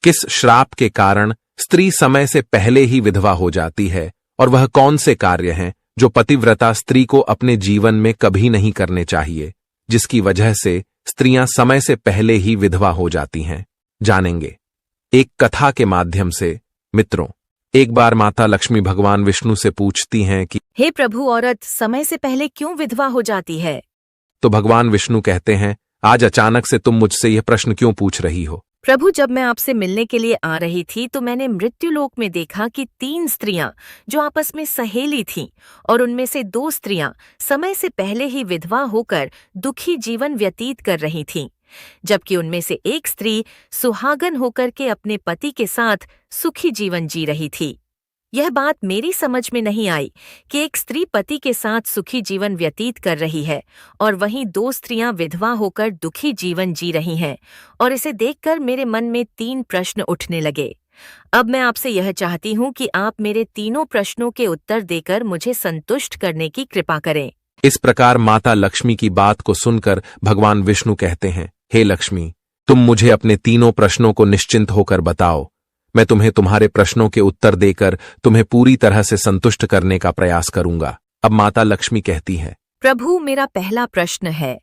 किस श्राप के कारण स्त्री समय से पहले ही विधवा हो जाती है और वह कौन से कार्य हैं जो पतिव्रता स्त्री को अपने जीवन में कभी नहीं करने चाहिए, जिसकी वजह से स्त्रियां समय से पहले ही विधवा हो जाती हैं, जानेंगे एक कथा के माध्यम से। मित्रों, एक बार माता लक्ष्मी भगवान विष्णु से पूछती हैं कि हे प्रभु, औरत समय से पहले क्यों विधवा हो जाती है? तो भगवान विष्णु कहते हैं, आज अचानक से तुम मुझसे यह प्रश्न क्यों पूछ रही हो? प्रभु, जब मैं आपसे मिलने के लिए आ रही थी तो मैंने मृत्युलोक में देखा कि 3 स्त्रियां जो आपस में सहेली थीं और उनमें से 2 स्त्रियां समय से पहले ही विधवा होकर दुखी जीवन व्यतीत कर रही थीं, जबकि उनमें से एक स्त्री सुहागन होकर के अपने पति के साथ सुखी जीवन जी रही थी। यह बात मेरी समझ में नहीं आई कि एक स्त्री पति के साथ सुखी जीवन व्यतीत कर रही है और वहीं 2 स्त्रियां विधवा होकर दुखी जीवन जी रही हैं, और इसे देखकर मेरे मन में 3 प्रश्न उठने लगे। अब मैं आपसे यह चाहती हूँ कि आप मेरे तीनों प्रश्नों के उत्तर देकर मुझे संतुष्ट करने की कृपा करें। इस प्रकार माता लक्ष्मी की बात को सुनकर भगवान विष्णु कहते हैं, हे लक्ष्मी, तुम मुझे अपने तीनों प्रश्नों को निश्चिंत होकर बताओ। मैं तुम्हें तुम्हारे प्रश्नों के उत्तर देकर तुम्हें पूरी तरह से संतुष्ट करने का प्रयास करूंगा। अब माता लक्ष्मी कहती है, प्रभु, मेरा पहला प्रश्न है,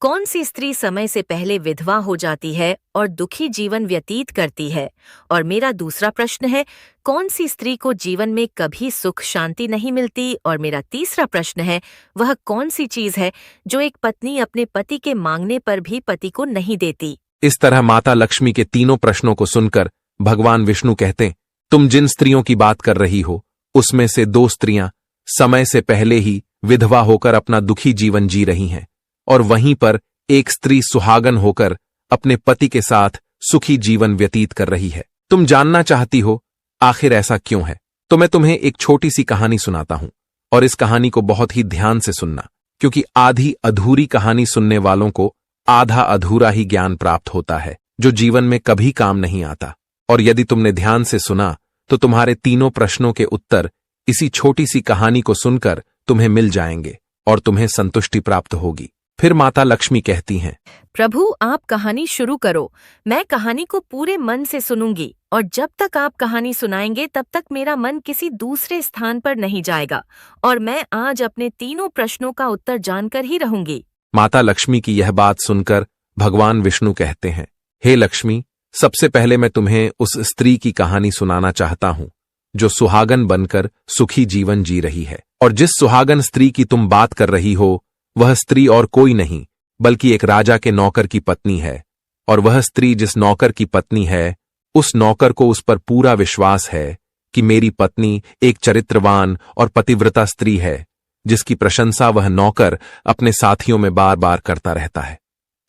कौन सी स्त्री समय से पहले विधवा हो जाती है और दुखी जीवन व्यतीत करती है? और मेरा दूसरा प्रश्न है, कौन सी स्त्री को जीवन में कभी सुख शांति नहीं मिलती? और मेरा तीसरा प्रश्न है, वह कौन सी चीज है जो एक पत्नी अपने पति के मांगने पर भी पति को नहीं देती? इस तरह माता लक्ष्मी के तीनों प्रश्नों को सुनकर भगवान विष्णु कहते, तुम जिन स्त्रियों की बात कर रही हो उसमें से 2 स्त्रियां समय से पहले ही विधवा होकर अपना दुखी जीवन जी रही हैं, और वहीं पर एक स्त्री सुहागन होकर अपने पति के साथ सुखी जीवन व्यतीत कर रही है। तुम जानना चाहती हो आखिर ऐसा क्यों है, तो मैं तुम्हें एक छोटी सी कहानी सुनाता हूं, और इस कहानी को बहुत ही ध्यान से सुनना, क्योंकि आधी अधूरी कहानी सुनने वालों को आधा अधूरा ही ज्ञान प्राप्त होता है, जो जीवन में कभी काम नहीं आता। और यदि तुमने ध्यान से सुना तो तुम्हारे तीनों प्रश्नों के उत्तर इसी छोटी सी कहानी को सुनकर तुम्हें मिल जाएंगे और तुम्हें संतुष्टि प्राप्त होगी। फिर माता लक्ष्मी कहती हैं, प्रभु, आप कहानी शुरू करो। मैं कहानी को पूरे मन से सुनूंगी, और जब तक आप कहानी सुनाएंगे तब तक मेरा मन किसी दूसरे स्थान पर नहीं जाएगा, और मैं आज अपने तीनों प्रश्नों का उत्तर जानकर ही रहूंगी। माता लक्ष्मी की यह बात सुनकर भगवान विष्णु कहते हैं, हे लक्ष्मी, सबसे पहले मैं तुम्हें उस स्त्री की कहानी सुनाना चाहता हूं जो सुहागन बनकर सुखी जीवन जी रही है। और जिस सुहागन स्त्री की तुम बात कर रही हो वह स्त्री और कोई नहीं बल्कि एक राजा के नौकर की पत्नी है। और वह स्त्री जिस नौकर की पत्नी है, उस नौकर को उस पर पूरा विश्वास है कि मेरी पत्नी एक चरित्रवान और पतिव्रता स्त्री है, जिसकी प्रशंसा वह नौकर अपने साथियों में बार बार करता रहता है।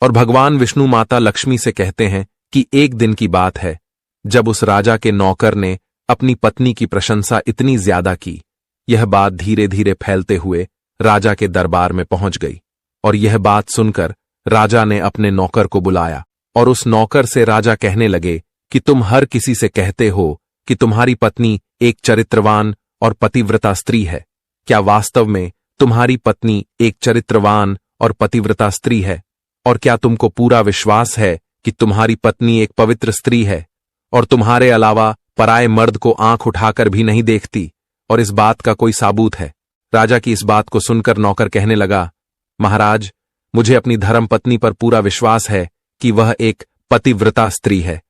और भगवान विष्णु माता लक्ष्मी से कहते हैं कि एक दिन की बात है जब उस राजा के नौकर ने अपनी पत्नी की प्रशंसा इतनी ज्यादा की, यह बात धीरे धीरे फैलते हुए राजा के दरबार में पहुंच गई। और यह बात सुनकर राजा ने अपने नौकर को बुलाया और उस नौकर से राजा कहने लगे कि तुम हर किसी से कहते हो कि तुम्हारी पत्नी एक चरित्रवान और पतिव्रता स्त्री है। क्या वास्तव में तुम्हारी पत्नी एक चरित्रवान और पतिव्रता स्त्री है? और क्या तुमको पूरा विश्वास है कि तुम्हारी पत्नी एक पवित्र स्त्री है और तुम्हारे अलावा पराये मर्द को आंख उठाकर भी नहीं देखती, और इस बात का कोई सबूत है? राजा की इस बात को सुनकर नौकर कहने लगा, महाराज, मुझे अपनी धर्मपत्नी पर पूरा विश्वास है कि वह एक पतिव्रता स्त्री है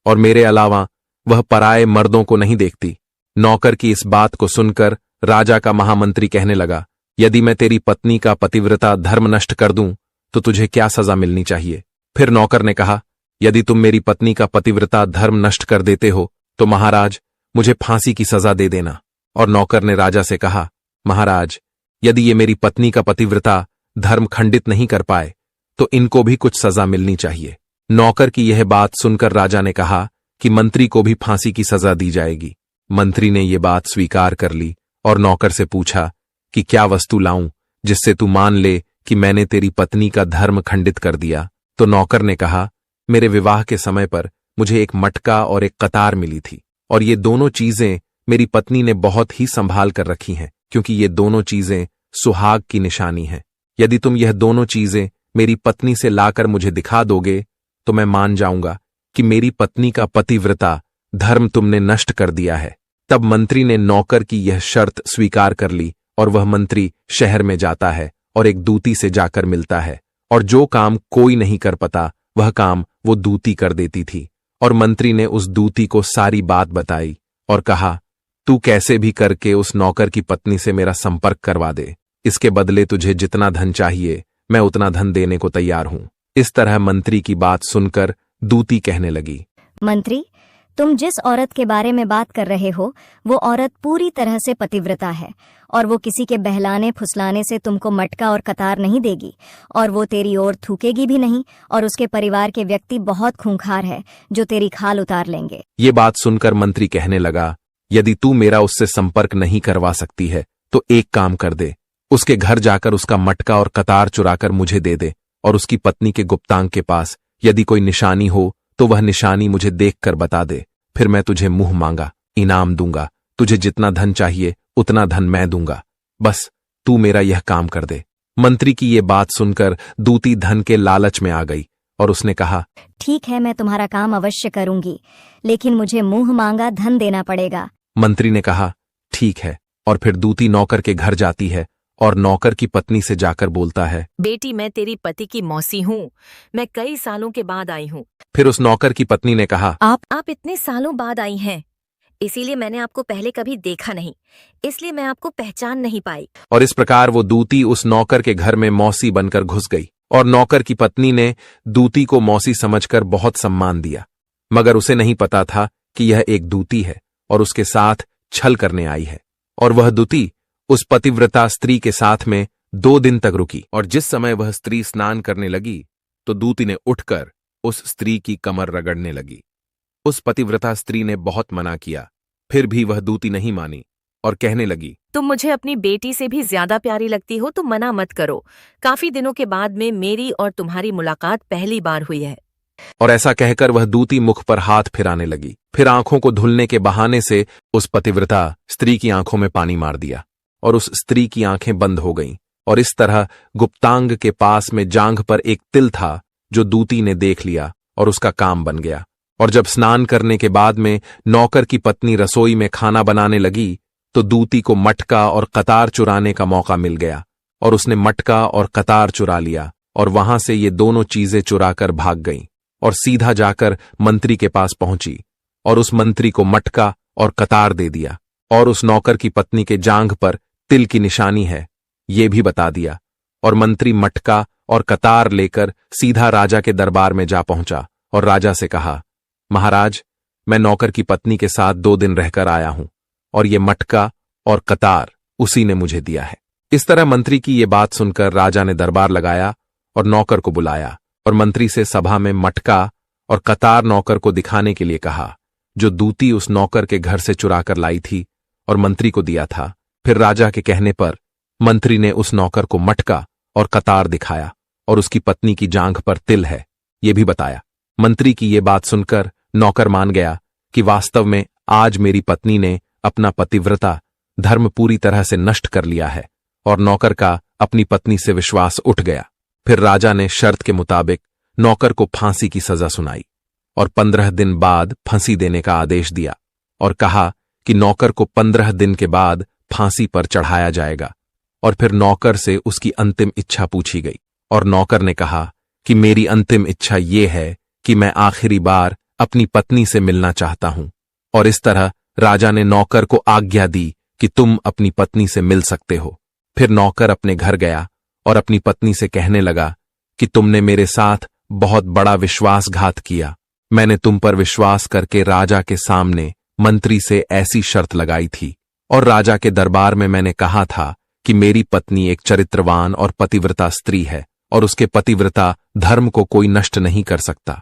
और मेरे अलावा वह पराये मर्दों को नहीं देखती। नौकर की इस बात को सुनकर राजा का महामंत्री कहने लगा, यदि मैं तेरी पत्नी का पतिव्रता धर्म नष्ट कर दूं तो तुझे क्या सजा मिलनी चाहिए? फिर नौकर ने कहा, यदि तुम मेरी पत्नी का पतिव्रता धर्म नष्ट कर देते हो तो महाराज, मुझे फांसी की सजा दे देना। और नौकर ने राजा से कहा, महाराज, यदि ये मेरी पत्नी का पतिव्रता धर्म खंडित नहीं कर पाए तो इनको भी कुछ सजा मिलनी चाहिए। नौकर की यह बात सुनकर राजा ने कहा कि मंत्री को भी फांसी की सजा दी जाएगी। मंत्री ने यह बात स्वीकार कर ली और नौकर से पूछा कि क्या वस्तु लाऊं जिससे तू मान ले कि मैंने तेरी पत्नी का धर्म खंडित कर दिया? तो नौकर ने कहा, मेरे विवाह के समय पर मुझे एक मटका और एक कतार मिली थी, और ये दोनों चीजें मेरी पत्नी ने बहुत ही संभाल कर रखी हैं, क्योंकि ये दोनों चीजें सुहाग की निशानी हैं। यदि तुम यह दोनों चीजें मेरी पत्नी से लाकर मुझे दिखा दोगे तो मैं मान जाऊंगा कि मेरी पत्नी का पतिव्रता धर्म तुमने नष्ट कर दिया है। तब मंत्री ने नौकर की यह शर्त स्वीकार कर ली और वह मंत्री शहर में जाता है और एक दूती से जाकर मिलता है, और जो काम कोई नहीं कर पाता वह काम वो दूती कर देती थी। और मंत्री ने उस दूती को सारी बात बताई और कहा, तू कैसे भी करके उस नौकर की पत्नी से मेरा संपर्क करवा दे, इसके बदले तुझे जितना धन चाहिए मैं उतना धन देने को तैयार हूं। इस तरह मंत्री की बात सुनकर दूती कहने लगी, मंत्री, तुम जिस औरत के बारे में बात कर रहे हो वो औरत पूरी तरह से पतिव्रता है, और वो किसी के बहलाने फुसलाने से तुमको मटका और कतार नहीं देगी, और वो तेरी ओर थूकेगी भी नहीं, और उसके परिवार के व्यक्ति बहुत खूंखार है जो तेरी खाल उतार लेंगे। ये बात सुनकर मंत्री कहने लगा, यदि तू मेरा उससे संपर्क नहीं करवा सकती है तो एक काम कर दे, उसके घर जाकर उसका मटका और कतार चुराकर मुझे दे दे, और उसकी पत्नी के गुप्तांग के पास यदि कोई निशानी हो तो वह निशानी मुझे देखकर बता दे, फिर मैं तुझे मुंह मांगा इनाम दूंगा, तुझे जितना धन चाहिए उतना धन मैं दूंगा, बस तू मेरा यह काम कर दे। मंत्री की ये बात सुनकर दूती धन के लालच में आ गई और उसने कहा, ठीक है, मैं तुम्हारा काम अवश्य करूंगी, लेकिन मुझे मुंह मांगा धन देना पड़ेगा। मंत्री ने कहा, ठीक है, और फिर दूती नौकर के घर जाती है और नौकर की पत्नी से जाकर बोलता है, बेटी, मैं तेरी पति की मौसी हूँ, मैं कई सालों के बाद आई हूँ। फिर उस नौकर की पत्नी ने कहा, आप इतने सालों बाद आई हैं, इसीलिए मैंने आपको पहले कभी देखा नहीं, इसलिए मैं आपको पहचान नहीं पाई। और इस प्रकार वो दूती उस नौकर के घर में मौसी बनकर घुस गई, और नौकर की पत्नी ने दूती को मौसी समझकर बहुत सम्मान दिया, मगर उसे नहीं पता था कि यह एक दूती है और उसके साथ छल करने आई है। और वह दूती उस पतिव्रता स्त्री के साथ में 2 दिन तक रुकी, और जिस समय वह स्त्री स्नान करने लगी तो दूती ने उठकर उस स्त्री की कमर रगड़ने लगी। उस पतिव्रता स्त्री ने बहुत मना किया, फिर भी वह दूती नहीं मानी और कहने लगी, तुम मुझे अपनी बेटी से भी ज्यादा प्यारी लगती हो तो मना मत करो, काफी दिनों के बाद में मेरी और तुम्हारी मुलाकात पहली बार हुई है। और ऐसा कहकर वह दूती मुख पर हाथ फिराने लगी, फिर आंखों को धुलने के बहाने से उस पतिव्रता स्त्री की आंखों में पानी मार दिया और उस स्त्री की आंखें बंद हो गईं, और इस तरह गुप्तांग के पास में जांघ पर एक तिल था जो दूती ने देख लिया और उसका काम बन गया। और जब स्नान करने के बाद में नौकर की पत्नी रसोई में खाना बनाने लगी तो दूती को मटका और कतार चुराने का मौका मिल गया, और उसने मटका और कतार चुरा लिया, और वहां से ये दोनों चीजें चुराकर भाग गईं और सीधा जाकर मंत्री के पास पहुंची, और उस मंत्री को मटका और कतार दे दिया, और उस नौकर की पत्नी के जांघ पर तिल की निशानी है ये भी बता दिया। और मंत्री मटका और कतार लेकर सीधा राजा के दरबार में जा पहुंचा और राजा से कहा, महाराज, मैं नौकर की पत्नी के साथ 2 दिन रहकर आया हूं, और ये मटका और कतार उसी ने मुझे दिया है। इस तरह मंत्री की ये बात सुनकर राजा ने दरबार लगाया और नौकर को बुलाया, और मंत्री से सभा में मटका और कतार नौकर को दिखाने के लिए कहा, जो दूती उस नौकर के घर से चुराकर लाई थी और मंत्री को दिया था। फिर राजा के कहने पर मंत्री ने उस नौकर को मटका और कतार दिखाया, और उसकी पत्नी की जांघ पर तिल है ये भी बताया। मंत्री की ये बात सुनकर नौकर मान गया कि वास्तव में आज मेरी पत्नी ने अपना पतिव्रता धर्म पूरी तरह से नष्ट कर लिया है, और नौकर का अपनी पत्नी से विश्वास उठ गया। फिर राजा ने शर्त के मुताबिक नौकर को फांसी की सजा सुनाई और 15 दिन बाद फांसी देने का आदेश दिया, और कहा कि नौकर को 15 दिन के बाद फांसी पर चढ़ाया जाएगा। और फिर नौकर से उसकी अंतिम इच्छा पूछी गई, और नौकर ने कहा कि मेरी अंतिम इच्छा ये है कि मैं आखिरी बार अपनी पत्नी से मिलना चाहता हूं। और इस तरह राजा ने नौकर को आज्ञा दी कि तुम अपनी पत्नी से मिल सकते हो। फिर नौकर अपने घर गया और अपनी पत्नी से कहने लगा कि तुमने मेरे साथ बहुत बड़ा विश्वासघात किया। मैंने तुम पर विश्वास करके राजा के सामने मंत्री से ऐसी शर्त लगाई थी, और राजा के दरबार में मैंने कहा था कि मेरी पत्नी एक चरित्रवान और पतिव्रता स्त्री है, और उसके पतिव्रता धर्म को कोई नष्ट नहीं कर सकता।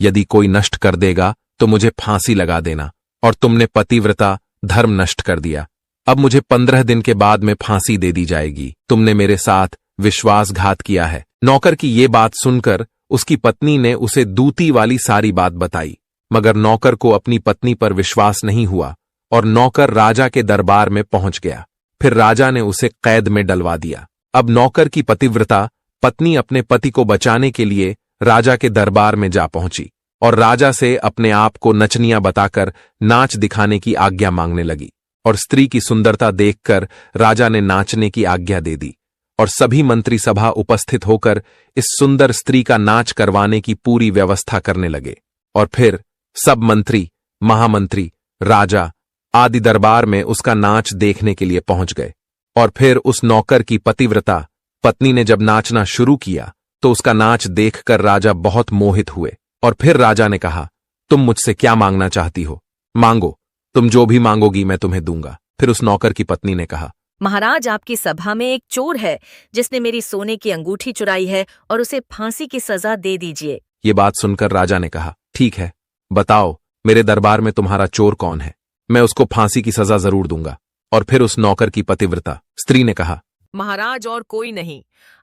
यदि कोई नष्ट कर देगा तो मुझे फांसी लगा देना, और तुमने पतिव्रता धर्म नष्ट कर दिया। अब मुझे 15 दिन के बाद में फांसी दे दी जाएगी। तुमने मेरे साथ विश्वासघात किया है। नौकर की ये बात सुनकर उसकी पत्नी ने उसे दूती वाली सारी बात बताई, मगर नौकर को अपनी पत्नी पर विश्वास नहीं हुआ, और नौकर राजा के दरबार में पहुंच गया। फिर राजा ने उसे कैद में डलवा दिया। अब नौकर की पतिव्रता पत्नी अपने पति को बचाने के लिए राजा के दरबार में जा पहुंची, और राजा से अपने आप को नचनिया बताकर नाच दिखाने की आज्ञा मांगने लगी। और स्त्री की सुंदरता देखकर राजा ने नाचने की आज्ञा दे दी और सभी मंत्री सभा उपस्थित होकर इस सुंदर स्त्री का नाच करवाने की पूरी व्यवस्था करने लगे। और फिर सब मंत्री, महामंत्री, राजा आदि दरबार में उसका नाच देखने के लिए पहुंच गए। और फिर उस नौकर की पतिव्रता पत्नी ने जब नाचना शुरू किया तो उसका नाच देखकर राजा बहुत मोहित हुए। और फिर राजा ने कहा, तुम मुझसे क्या मांगना चाहती हो? मांगो, तुम जो भी मांगोगी मैं तुम्हें दूंगा। फिर उस नौकर की पत्नी ने कहा, महाराज, आपकी सभा में एक चोर है जिसने मेरी सोने की अंगूठी चुराई है और उसे फांसी की सजा दे दीजिए। ये बात सुनकर राजा ने कहा, ठीक है, बताओ मेरे दरबार में तुम्हारा चोर कौन है, मैं उसको फांसी की सजा जरूर दूंगा। और फिर उस नौकर की पतिव्रता स्त्री ने कहा, महाराज, और कोई नहीं,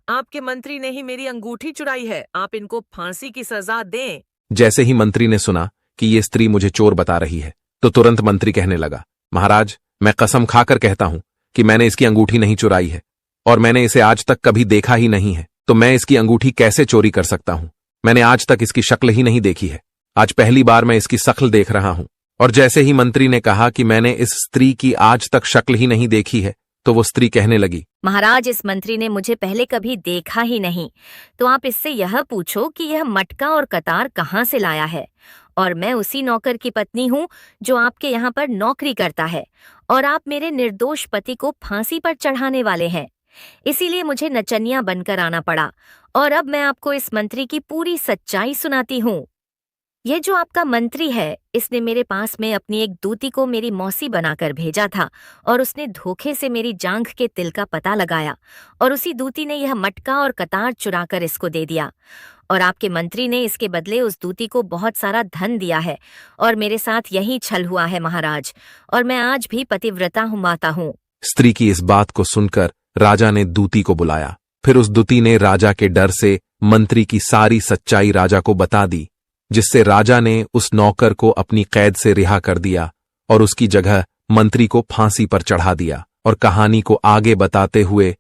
आपके मंत्री ने ही मेरी अंगूठी चुराई है, आप इनको फांसी की सजा दें। जैसे ही मंत्री ने सुना कि ये स्त्री मुझे चोर बता रही है तो तुरंत मंत्री कहने लगा, महाराज, मैं कसम खाकर कहता हूं कि मैंने इसकी अंगूठी नहीं चुराई है और मैंने इसे आज तक कभी देखा ही नहीं है, तो मैं इसकी अंगूठी कैसे चोरी कर सकता हूं? मैंने आज तक इसकी शक्ल ही नहीं देखी है, आज पहली बार मैं इसकी शक्ल देख रहा हूं। और जैसे ही मंत्री ने कहा कि मैंने इस स्त्री की आज तक शक्ल ही नहीं देखी है तो वो स्त्री कहने लगी, महाराज, इस मंत्री ने मुझे पहले कभी देखा ही नहीं, तो आप इससे यह पूछो कि यह मटका और कतार कहाँ से लाया है। और मैं उसी नौकर की पत्नी हूँ जो आपके यहाँ पर नौकरी करता है और आप मेरे निर्दोष पति को फांसी पर चढ़ाने वाले हैं, इसीलिए मुझे नचनिया बनकर आना पड़ा। और अब मैं आपको इस मंत्री की पूरी सच्चाई सुनाती हूँ। ये जो आपका मंत्री है, इसने मेरे पास में अपनी एक दूती को मेरी मौसी बनाकर भेजा था और उसने धोखे से मेरी जांघ के तिल का पता लगाया और उसी दूती ने यह मटका और कतार चुराकर इसको दे दिया। और आपके मंत्री ने इसके बदले उस दूती को बहुत सारा धन दिया है और मेरे साथ यही छल हुआ है महाराज, और मैं आज भी पतिव्रता माता हूँ। स्त्री की इस बात को सुनकर राजा ने दूती को बुलाया। फिर उस दूती ने राजा के डर से मंत्री की सारी सच्चाई राजा को बता दी, जिससे राजा ने उस नौकर को अपनी कैद से रिहा कर दिया और उसकी जगह मंत्री को फांसी पर चढ़ा दिया। और कहानी को आगे बताते हुए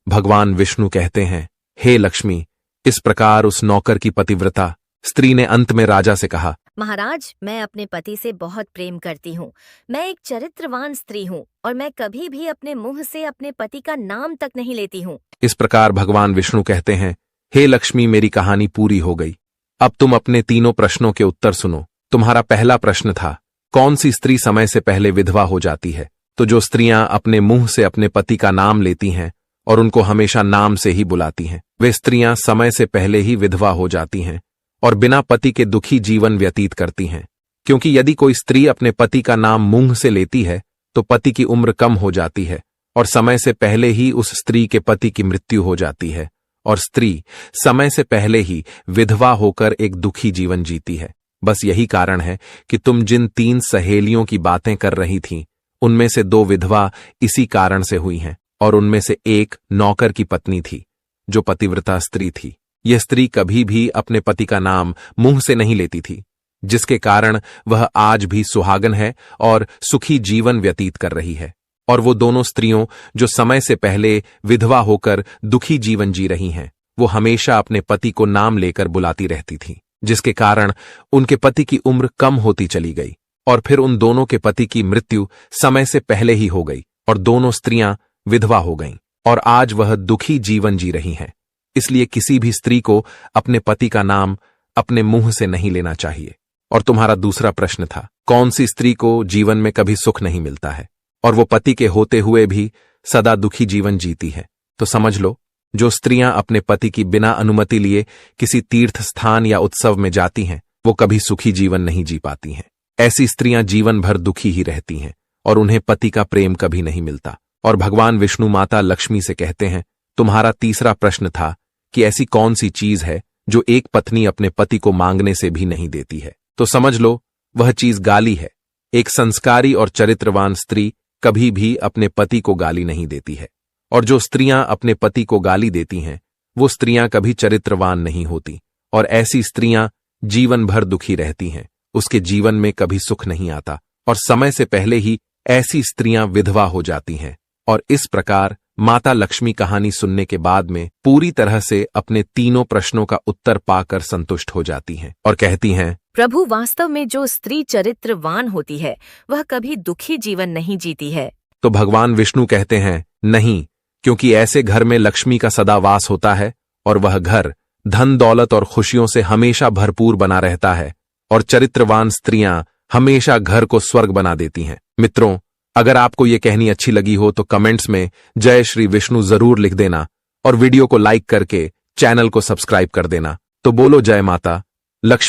भगवान विष्णु कहते हैं, हे लक्ष्मी, इस प्रकार उस नौकर की पतिव्रता स्त्री ने अंत में राजा से कहा, महाराज, मैं अपने पति से बहुत प्रेम करती हूँ, मैं एक चरित्रवान स्त्री हूँ और मैं कभी भी अपने मुंह से अपने पति का नाम तक नहीं लेती हूँ। इस प्रकार भगवान विष्णु कहते हैं, हे लक्ष्मी, मेरी कहानी पूरी हो गई। अब तुम अपने तीनों प्रश्नों के उत्तर सुनो। तुम्हारा पहला प्रश्न था, कौन सी स्त्री समय से पहले विधवा हो जाती है? तो जो स्त्रियां अपने मुंह से अपने पति का नाम लेती हैं और उनको हमेशा नाम से ही बुलाती हैं, वे स्त्रियां समय से पहले ही विधवा हो जाती हैं और बिना पति के दुखी जीवन व्यतीत करती हैं। क्योंकि यदि कोई स्त्री अपने पति का नाम मुंह से लेती है तो पति की उम्र कम हो जाती है और समय से पहले ही उस स्त्री के पति की मृत्यु हो जाती है और स्त्री समय से पहले ही विधवा होकर एक दुखी जीवन जीती है। बस यही कारण है कि तुम जिन 3 सहेलियों की बातें कर रही थीं, उनमें से 2 विधवा इसी कारण से हुई हैं और उनमें से एक नौकर की पत्नी थी जो पतिव्रता स्त्री थी। यह स्त्री कभी भी अपने पति का नाम मुंह से नहीं लेती थी, जिसके कारण वह आज भी सुहागन है और सुखी जीवन व्यतीत कर रही है। और वो दोनों स्त्रियों जो समय से पहले विधवा होकर दुखी जीवन जी रही हैं, वो हमेशा अपने पति को नाम लेकर बुलाती रहती थीं, जिसके कारण उनके पति की उम्र कम होती चली गई और फिर उन दोनों के पति की मृत्यु समय से पहले ही हो गई और दोनों स्त्रियां विधवा हो गईं और आज वह दुखी जीवन जी रही हैं। इसलिए किसी भी स्त्री को अपने पति का नाम अपने मुंह से नहीं लेना चाहिए। और तुम्हारा दूसरा प्रश्न था, कौन सी स्त्री को जीवन में कभी सुख नहीं मिलता है और वो पति के होते हुए भी सदा दुखी जीवन जीती है? तो समझ लो, जो स्त्रियां अपने पति की बिना अनुमति लिए किसी तीर्थ स्थान या उत्सव में जाती हैं, वो कभी सुखी जीवन नहीं जी पाती हैं। ऐसी स्त्रियां जीवन भर दुखी ही रहती हैं और उन्हें पति का प्रेम कभी नहीं मिलता। और भगवान विष्णु माता लक्ष्मी से कहते हैं, तुम्हारा तीसरा प्रश्न था कि ऐसी कौन सी चीज है जो एक पत्नी अपने पति को मांगने से भी नहीं देती है? तो समझ लो, वह चीज गाली है। एक संस्कारी और चरित्रवान स्त्री कभी भी अपने पति को गाली नहीं देती है और जो स्त्रियां अपने पति को गाली देती हैं, वो स्त्रियां कभी चरित्रवान नहीं होती और ऐसी स्त्रियां जीवन भर दुखी रहती हैं, उसके जीवन में कभी सुख नहीं आता और समय से पहले ही ऐसी स्त्रियां विधवा हो जाती हैं। और इस प्रकार माता लक्ष्मी कहानी सुनने के बाद में पूरी तरह से अपने तीनों प्रश्नों का उत्तर पाकर संतुष्ट हो जाती हैं और कहती हैं, प्रभु, वास्तव में जो स्त्री चरित्रवान होती है वह कभी दुखी जीवन नहीं जीती है। तो भगवान विष्णु कहते हैं, नहीं, क्योंकि ऐसे घर में लक्ष्मी का सदा वास होता है और वह घर धन दौलत और खुशियों से हमेशा भरपूर बना रहता है और चरित्रवान स्त्रियां हमेशा घर को स्वर्ग बना देती हैं। मित्रों, अगर आपको ये कहानी अच्छी लगी हो तो कमेंट्स में जय श्री विष्णु जरूर लिख देना और वीडियो को लाइक करके चैनल को सब्सक्राइब कर देना। तो बोलो जय माता लक्ष्मी।